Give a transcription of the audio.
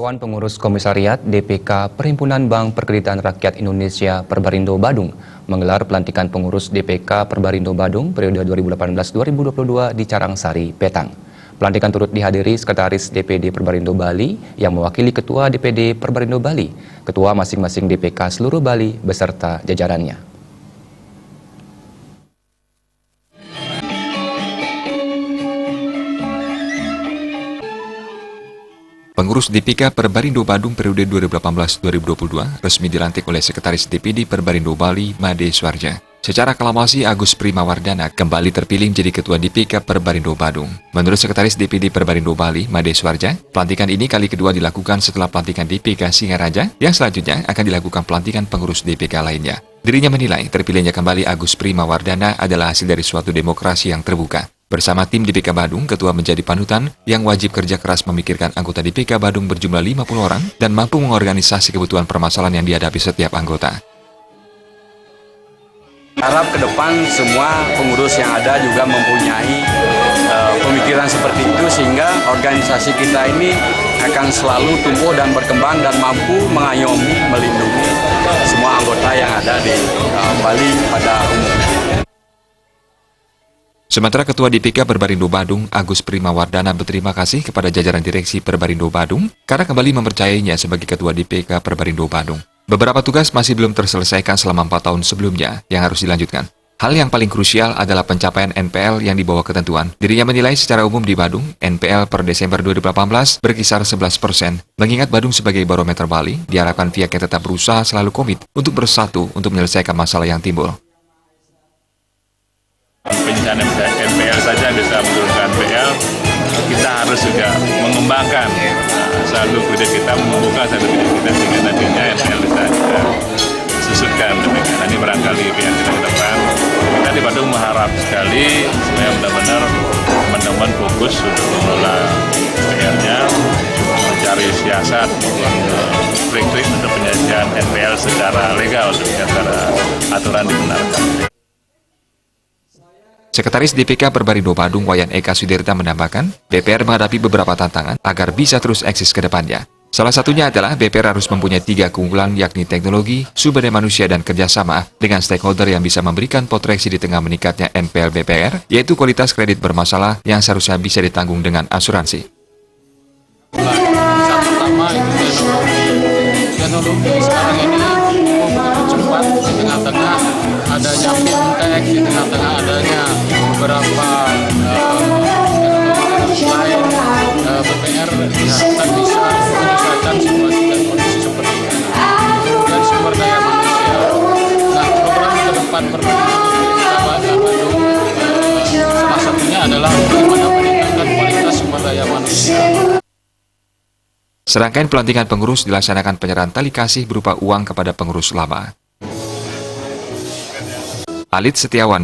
Dewan Pengurus Komisariat DPK Perhimpunan Bank Perkreditan Rakyat Indonesia Perbarindo Badung menggelar pelantikan pengurus DPK Perbarindo Badung periode 2018-2022 di Carangsari, Petang. Pelantikan turut dihadiri Sekretaris DPD Perbarindo Bali yang mewakili Ketua DPD Perbarindo Bali, Ketua masing-masing DPK seluruh Bali beserta jajarannya. Pengurus DPK Perbarindo Badung periode 2018-2022 resmi dilantik oleh Sekretaris DPD Perbarindo Bali, Made Swarja. Secara aklamasi, Agus Primawardana kembali terpilih menjadi Ketua DPK Perbarindo Badung. Menurut Sekretaris DPD Perbarindo Bali, Made Swarja, pelantikan ini kali kedua dilakukan setelah pelantikan DPK Singaraja, yang selanjutnya akan dilakukan pelantikan pengurus DPK lainnya. Dirinya menilai terpilihnya kembali Agus Primawardana adalah hasil dari suatu demokrasi yang terbuka. Bersama tim DPK Badung, Ketua menjadi panutan yang wajib kerja keras memikirkan anggota DPK Badung berjumlah 50 orang dan mampu mengorganisasi kebutuhan permasalahan yang dihadapi setiap anggota. Harap ke depan semua pengurus yang ada juga mempunyai pemikiran seperti itu sehingga organisasi kita ini akan selalu tumbuh dan berkembang dan mampu mengayomi, melindungi semua anggota yang ada di Bali pada umumnya. Sementara Ketua DPK Perbarindo Badung, Agus Primawardana berterima kasih kepada jajaran direksi Perbarindo Badung karena kembali mempercayainya sebagai Ketua DPK Perbarindo Badung. Beberapa tugas masih belum terselesaikan selama 4 tahun sebelumnya yang harus dilanjutkan. Hal yang paling krusial adalah pencapaian NPL yang di bawah ketentuan. Dirinya menilai secara umum di Badung, NPL per Desember 2018 berkisar 11%. Mengingat Badung sebagai barometer Bali, diharapkan pihaknya tetap berusaha selalu komit untuk bersatu untuk menyelesaikan masalah yang timbul. Penyelesaian NPL saja bisa menurunkan NPL, kita harus juga mengembangkan saldo kredit kita, membuka saldo kredit kita sehingga nantinya NPL bisa kita susutkan. Demikian ini barangkali yang kita ke depan. Kita di Badung mengharap sekali supaya benar-benar teman-teman fokus untuk mengelola NPL-nya, mencari siasat trik-trik untuk penyelesaian NPL secara legal, secara aturan dibenarkan. Sekretaris DPK Perbarindo Badung, Wayan Eka Sudirta menambahkan, BPR menghadapi beberapa tantangan agar bisa terus eksis ke depannya. Salah satunya adalah BPR harus mempunyai 3 keunggulan yakni teknologi, sumber daya manusia, dan kerjasama dengan stakeholder yang bisa memberikan potensi di tengah meningkatnya NPL BPR, yaitu kualitas kredit bermasalah yang seharusnya bisa ditanggung dengan asuransi. Yang pertama itu teknologi sekarang ini cepat di tengah-tengah adanya fintech, di tengah-tengah adanya beberapa teknologi lain, BPR diharapkan bisa menyelesaikan situasi dan kondisi seperti ini. Dan sumber daya manusia. Nah, program ke depan pemerintah Badung salah satunya adalah bagaimana meningkatkan kualitas sumber daya manusia. Serangkaian pelantikan pengurus dilaksanakan penyerahan tali kasih berupa uang kepada pengurus lama. Alit Setiawan